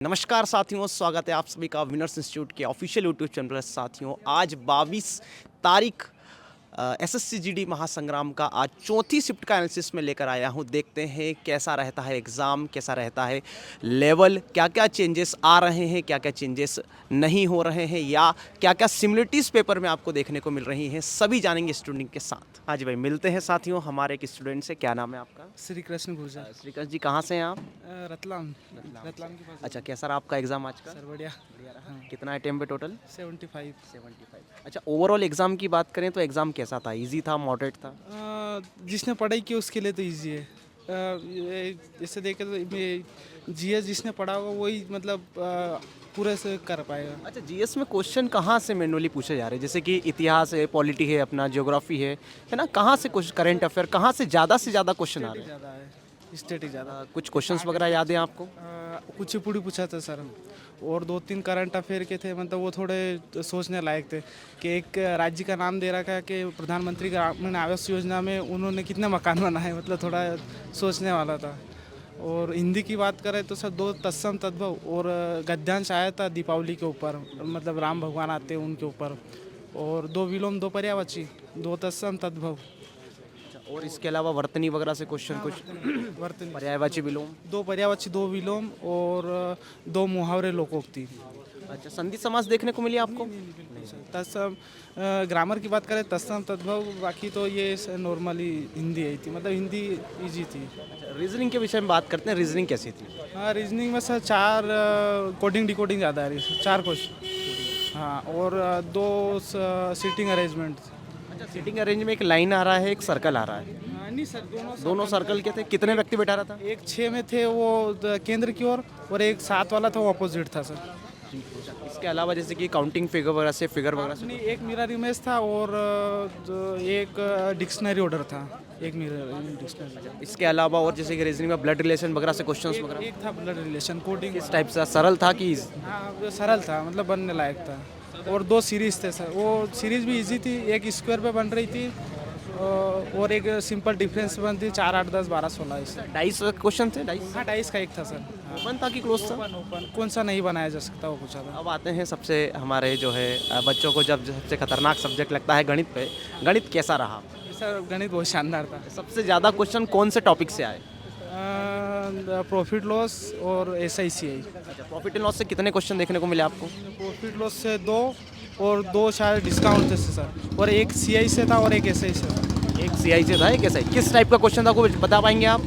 नमस्कार साथियों, स्वागत है आप सभी का विनर्स इंस्टीट्यूट के ऑफिशियल यूट्यूब चैनल पर। साथियों, आज 22 तारीख एसएससी जीडी महासंग्राम का आज चौथी शिफ्ट का एनालिसिस में लेकर आया हूं। देखते हैं कैसा रहता है एग्ज़ाम, कैसा रहता है लेवल, क्या क्या चेंजेस आ रहे हैं, क्या क्या चेंजेस नहीं हो रहे हैं, या क्या क्या सिमिलरिटीज़ पेपर में आपको देखने को मिल रही हैं, सभी जानेंगे स्टूडेंट के साथ। हाँ जी भाई, मिलते हैं साथियों हमारे एक स्टूडेंट से। क्या नाम है आपका? श्री कृष्ण गुर्जर। श्रीकृष्ण जी, कहाँ से हैं आप? रतलाम रतलाम के पास। अच्छा, कैसा रहा आपका एग्ज़ाम आज का? सर बढ़िया। कितना अटेम्प्ट पे टोटल? 75। अच्छा, ओवरऑल एग्ज़ाम की बात करें तो एग्ज़ाम कैसा था? इजी था, मॉडरेट था? जिसने पढ़ाई की उसके लिए तो इजी है। जैसे देखे तो जीएस जिसने पढ़ा होगा वही मतलब पूरे से कर पाएगा। अच्छा, जीएस में क्वेश्चन कहाँ से मैनुअली पूछे जा रहे हैं? जैसे कि इतिहास है, पॉलिटी है, अपना ज्योग्राफी है ना? कहाँ से कुछ करंट अफेयर, कहाँ से ज़्यादा क्वेश्चन आ रहे हैं? ज़्यादा है, स्टेट ही ज़्यादा। कुछ क्वेश्चंस वगैरह याद है आपको? कुचिपुड़ी पूछा था सर, और 2-3 करंट अफेयर के थे, मतलब वो थोड़े सोचने लायक थे कि एक राज्य का नाम दे रखा है कि प्रधानमंत्री ग्रामीण आवास योजना में उन्होंने कितने मकान बनाए, मतलब थोड़ा सोचने वाला था। और हिंदी की बात करें तो सर 2 तत्सम तद्भव और गद्यांश आया था दीपावली के ऊपर, मतलब राम भगवान आते हैं उनके ऊपर, और 2 विलोम 2 पर्यायवाची 2 तत्सम तद्भव। और इसके अलावा वर्तनी वगैरह से क्वेश्चन कुछ? वर्तनी पर्यायवाची विलोम? 2 पर्यायवाची 2 विलोम और 2 मुहावरे लोकोक्ति। अच्छा, संधि समास देखने को मिली आपको? तत्सम ग्रामर की बात करें तत्सम तद्भव, बाकी तो ये नॉर्मली हिंदी आई थी, मतलब हिंदी इजी थी। रीजनिंग के विषय में बात करते हैं, रीजनिंग कैसी थी? हाँ, रीजनिंग में सर 4 कोडिंग डिकोडिंग ज़्यादा आ रही है, 4 क्वेश्चन। हाँ, और 2 सीटिंग अरेंजमेंट। अच्छा, सीटिंग अरेंज में एक लाइन आ रहा है, एक सर्कल आ रहा है। नहीं सर, दोनों सर्कल के थे? कितने व्यक्ति बैठा रहा था? एक 6 में थे वो केंद्र की ओर, और एक 7 वाला था वो अपोजिट था सर। इसके अलावा जैसे कि काउंटिंग फिगर वगैरह से नहीं, एक मिरर इमेज था और एक डिक्शनरी ऑर्डर था, एक मिरर डिक्शनरी। इसके अलावा और जैसे कि रीजनिंग में ब्लड रिलेशन वगैरह से क्वेश्चंस वगैरह एक था ब्लड रिलेशन कोडिंग। किस टाइप से? सरल था कि हाँ, वो सरल था, मतलब बनने लायक था। और 2 सीरीज थे सर, वो सीरीज भी इजी थी, एक स्क्वायर पे बन रही थी और एक सिंपल डिफरेंस बन थी, 4, 8, 10, 12, 16 ऐसे। डाइस क्वेश्चन थे? डाइस? हाँ, 22 का एक था सर। ओपन था कि क्लोज था? ओपन कौन सा नहीं बनाया जा सकता वो पूछा था। अब आते हैं सबसे हमारे जो है बच्चों को जब सबसे खतरनाक सब्जेक्ट लगता है गणित पे। गणित कैसा रहा? सर गणित बहुत शानदार था। सबसे ज़्यादा क्वेश्चन कौन से टॉपिक से आए? प्रॉफिट लॉस और SICI। अच्छा, प्रॉफिट एंड लॉस से कितने क्वेश्चन देखने को मिले आपको? प्रॉफिट लॉस से 2 और 2 शायद डिस्काउंट थे सर, और एक CI से था और एक SI से था। एक CI से था, एक SI। किस टाइप का क्वेश्चन था, आपको बता पाएंगे आप?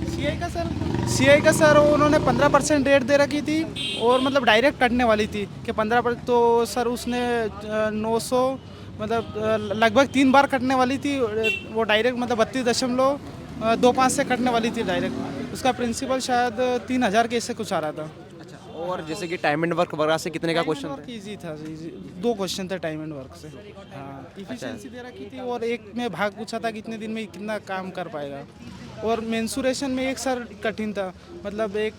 CI का सर उन्होंने 15% रेट दे रखी थी, और मतलब डायरेक्ट कटने वाली थी कि 15%, तो सर उसने 900 मतलब लगभग 3 बार कटने वाली थी वो डायरेक्ट, मतलब 32.25 से कटने वाली थी डायरेक्ट। उसका प्रिंसिपल शायद 3000 के इससे कुछ आ रहा था। अच्छा, और जैसे कि टाइम एंड वर्क वगैरह से कितने का क्वेश्चन था? ईजी था, ईजी 2 क्वेश्चन थे टाइम एंड वर्क से। हाँ, इफिशिएंसी दे रखी थी, और एक में भाग पूछा था कितने दिन में कितना काम कर पाएगा। और मेंसुरेशन में एक सर कठिन था, मतलब एक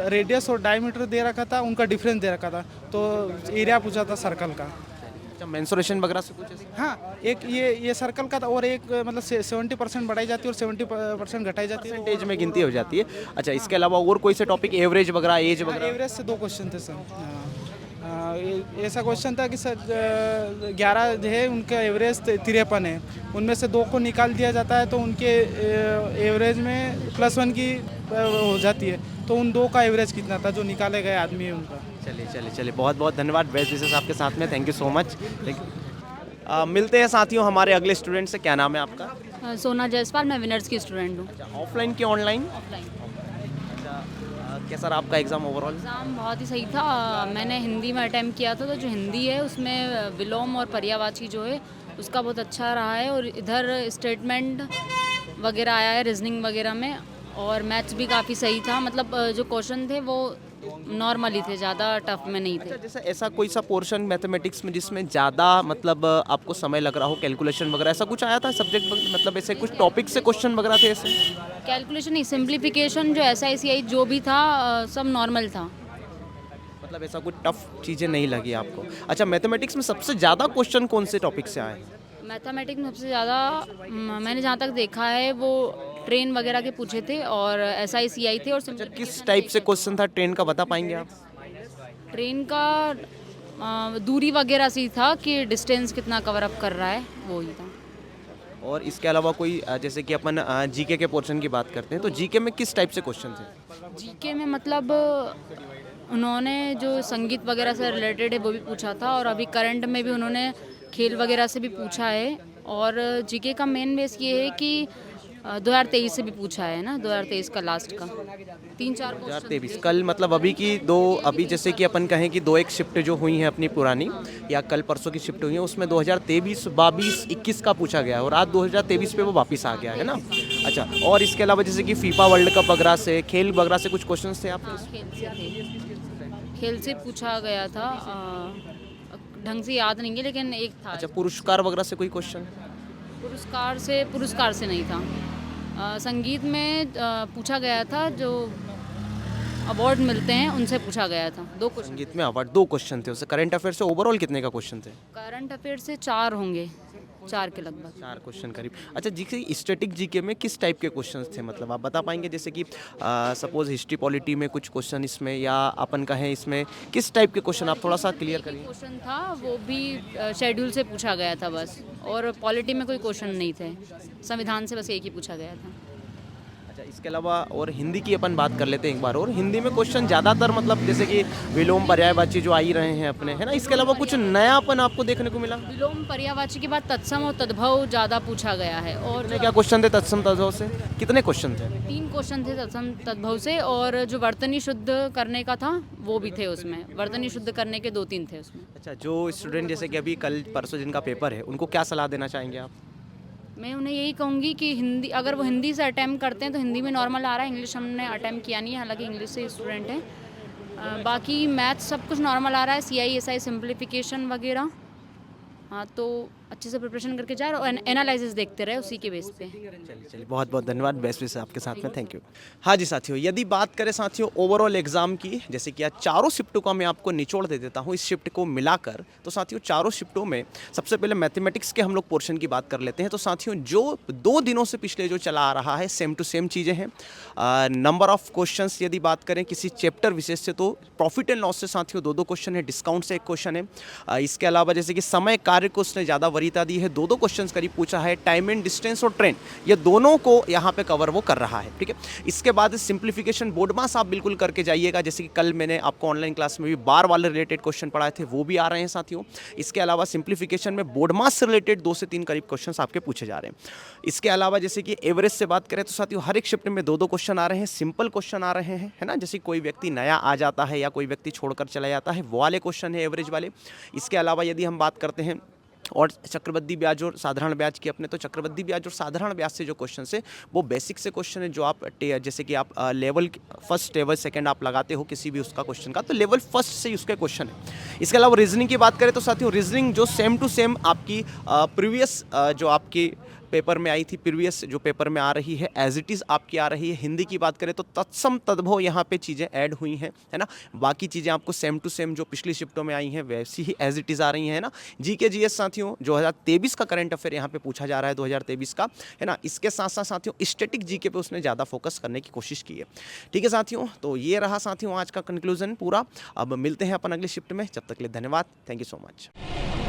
रेडियस और डायमीटर दे रखा था, उनका डिफरेंस दे रखा था, तो एरिया पूछा था सर्कल का। अच्छा, मेंसुरेशन वगैरह से कुछ ऐसे? हाँ, एक ये सर्कल का था, और एक मतलब 70% बढ़ाई जाती है और 70% घटाई जाती है, परसेंटेज में गिनती हो जाती है। अच्छा, इसके अलावा और कोई से टॉपिक, एवरेज वगैरह, एज वगैरह? एवरेज से 2 क्वेश्चन थे सर। ऐसा क्वेश्चन था कि सर 11 जो है उनका एवरेज 53 है, उनमें से 2 को निकाल दिया जाता है तो उनके एवरेज में +1 की हो जाती है, तो उन 2 का एवरेज कितना था जो निकाले गए आदमी है उनका। चलिए, बहुत बहुत धन्यवाद। बेस्ट विशेष आपके साथ में, थैंक यू सो मच। मिलते हैं साथियों हमारे अगले स्टूडेंट से। क्या नाम है आपका? सोना जायसवाल, मैं विनर्स की स्टूडेंट हूँ। अच्छा, ऑफलाइन की ऑनलाइन? ऑफलाइन। अच्छा, कैसा रहा आपका एग्ज़ाम ओवरऑल? एग्ज़ाम बहुत ही सही था। मैंने हिंदी में अटैम्प्ट किया था, तो जो हिंदी है उसमें विलोम और पर्यायवाची जो है उसका बहुत अच्छा रहा है, और इधर स्टेटमेंट वगैरह आया है रीजनिंग वगैरह में, और मैथ्स भी काफ़ी सही था। मतलब जो क्वेश्चन थे वो नॉर्मली थे, ज़्यादा टफ में नहीं थे। अच्छा, जैसे ऐसा कोई सा पोर्शन मैथमेटिक्स में जिसमें ज़्यादा मतलब आपको समय लग रहा हो, कैलकुलेशन वगैरह, ऐसा कुछ आया था सब्जेक्ट? मतलब ऐसे कुछ टॉपिक से क्वेश्चन वगैरह थे ऐसे? कैलकुलेशन नहीं, सिंप्लीफिकेशन जो SICI जो भी था सब नॉर्मल था। मतलब ऐसा कुछ टफ चीज़ें नहीं लगी आपको? अच्छा, मैथमेटिक्स में सबसे ज़्यादा क्वेश्चन कौन से टॉपिक से आए? मैथमेटिक्स में सबसे ज़्यादा मैंने जहाँ तक देखा है वो ट्रेन वगैरह के पूछे थे, और SICI थे, और अच्छा, किस टाइप से क्वेश्चन था ट्रेन का, बता पाएंगे आप? ट्रेन का दूरी वगैरह सी था कि डिस्टेंस कितना कवर अप कर रहा है, वो ही था। और इसके अलावा कोई जैसे कि अपन जीके के पोर्शन की बात करते हैं तो जीके में किस टाइप से क्वेश्चन थे? जीके में मतलब उन्होंने जो संगीत वगैरह से रिलेटेड है वो भी पूछा था, और अभी करंट में भी उन्होंने खेल वगैरह से भी पूछा है। और जीके का मेन बेस ये है कि 2023 से भी पूछा है ना, 2023 का लास्ट का 3-4 क्वेश्चन 2023 कल मतलब अभी की दो, अभी जैसे कि अपन कहें कि 2-1 शिफ्ट जो हुई हैं अपनी पुरानी या कल परसों की शिफ्ट हुई है उसमें 2023, 22, 21 का पूछा गया है और आज 2023 पे वो वापस आ गया है ना। अच्छा, और इसके अलावा जैसे कि फीफा वर्ल्ड कप वगैरह से, खेल वगैरह से कुछ क्वेश्चन थे आपके? हाँ, खेल से थे, खेल से पूछा गया था। ढंग से याद नहीं है लेकिन एक था। अच्छा, पुरस्कार वगैरह से कोई क्वेश्चन? पुरस्कार से नहीं था। संगीत में पूछा गया था, जो अवार्ड मिलते हैं उनसे पूछा गया था। 2 क्वेश्चन। संगीत में अवार्ड 2 क्वेश्चन थे। उससे करंट अफेयर से ओवरऑल कितने का क्वेश्चन थे? करंट अफेयर से 4 होंगे, 4 के लगभग। 4 क्वेश्चन करीब। अच्छा, जीके स्टैटिक जीके में किस टाइप के क्वेश्चंस थे, मतलब आप बता पाएंगे? जैसे कि सपोज हिस्ट्री पॉलिटी में कुछ क्वेश्चन इसमें, या अपन कहें इसमें किस टाइप के क्वेश्चन आप थोड़ा सा क्लियर करिए। क्वेश्चन था वो भी शेड्यूल से पूछा गया था बस, और पॉलिटी में कोई क्वेश्चन नहीं थे। संविधान से बस एक ही पूछा गया था। अच्छा, इसके अलावा और हिंदी की अपन बात कर लेते हैं एक बार। और हिंदी में क्वेश्चन ज़्यादातर मतलब जैसे कि विलोम पर्यायवाची जो आ ही रहे हैं अपने, है ना, इसके अलावा कुछ नयापन आपको देखने को मिला? विलोम पर्यायवाची के बाद तत्सम और तद्भव ज़्यादा पूछा गया है। और कितने क्या क्वेश्चन थे तत्सम तद्भव से? कितने क्वेश्चन थे? 3 क्वेश्चन थे तत्सम तद्भव से, और जो वर्तनी शुद्ध करने का था वो भी थे उसमें। वर्तनी शुद्ध करने के 2-3 थे उसमें। अच्छा, जो स्टूडेंट जैसे कि अभी कल परसों जिनका पेपर है उनको क्या सलाह देना चाहेंगे आप? मैं उन्हें यही कहूँगी कि हिंदी, अगर वो हिंदी से अटैम्प्ट करते हैं तो हिंदी में नॉर्मल आ रहा है, इंग्लिश हमने अटैम्प्ट किया नहीं है, हालांकि इंग्लिश से स्टूडेंट हैं। बाकी मैथ सब कुछ नॉर्मल आ रहा है, CISI सिंप्लीफिकेशन वगैरह। हाँ, तो अच्छे से प्रिपरेशन करके जाए और एनालिसिस देखते रहे उसी के बेस पे। चलिए, बहुत बहुत धन्यवाद, बेस्ट विशेस आपके साथ में, थैंक यू। हाँ जी साथियों, यदि बात करें साथियों ओवरऑल एग्जाम की, जैसे कि आज चारों शिफ्टों का मैं आपको निचोड़ दे देता हूँ इस शिफ्ट को मिलाकर। तो साथियों चारों शिफ्टों में सबसे पहले मैथमेटिक्स के हम लोग पोर्शन की बात कर लेते हैं। तो साथियों जो 2 दिनों से पिछले जो चला आ रहा है सेम टू सेम चीज़ें हैं। नंबर ऑफ क्वेश्चंस यदि बात करें किसी चैप्टर विशेष से तो प्रॉफिट एंड लॉस से साथियों 2-2 क्वेश्चन है, डिस्काउंट से 1 क्वेश्चन है। इसके अलावा जैसे कि समय कार्य को उसने ज़्यादा वरीयता दी है, 2-2 क्वेश्चंस करीब पूछा है। टाइम एंड डिस्टेंस और ट्रेन, ये दोनों को यहाँ पे कवर वो कर रहा है, ठीक है। इसके बाद सिंप्लीफिकेशन बोर्ड मास आप बिल्कुल करके जाइएगा, जैसे कि कल मैंने आपको ऑनलाइन क्लास में भी बार वाले रिलेटेड क्वेश्चन पढ़ाए थे, वो भी आ रहे हैं साथियों। इसके अलावा सिंप्लीफिकेशन में बोर्ड मास से रिलेटेड 2 से 3 करीब क्वेश्चन आपके पूछे जा रहे हैं। इसके अलावा जैसे कि एवरेज से बात करें तो साथियों हर एक शिफ्ट में 2-2 क्वेश्चन आ रहे हैं, सिंपल क्वेश्चन आ रहे हैं, है ना। जैसे कोई व्यक्ति नया आ जाता है या कोई व्यक्ति छोड़कर चला जाता है, वो वाले क्वेश्चन है एवरेज वाले। इसके अलावा यदि हम बात करते हैं और चक्रवृद्धि ब्याज और साधारण ब्याज की अपने, तो चक्रवृद्धि ब्याज और साधारण ब्याज से जो क्वेश्चन है वो बेसिक से क्वेश्चन है, जो आप जैसे कि आप लेवल फर्स्ट लेवल सेकंड आप लगाते हो किसी भी उसका क्वेश्चन का, तो लेवल फर्स्ट से ही उसके क्वेश्चन है। इसके अलावा रीजनिंग की बात करें तो साथियों रीजनिंग जो सेम टू सेम आपकी प्रीवियस जो आपकी पेपर में आई थी, प्रीवियस जो पेपर में आ रही है एज इट इज़ आपकी आ रही है। हिंदी की बात करें तो तत्सम तद्भव यहाँ पे चीज़ें ऐड हुई हैं, है ना। बाकी चीज़ें आपको सेम टू सेम जो पिछली शिफ्टों में आई हैं वैसी ही एज इट इज़ आ रही हैं, है ना। जीके जीएस साथियों 2023 का करंट अफेयर यहाँ पे पूछा जा रहा है, 2023 का, है ना। इसके साथ साथ साथियों स्टैटिक जीके पे उसने ज़्यादा फोकस करने की कोशिश की है, ठीक है साथियों। तो ये रहा साथियों आज का कंक्लूजन पूरा। अब मिलते हैं अपन अगली शिफ्ट में, जब तक के लिए धन्यवाद, थैंक यू सो मच।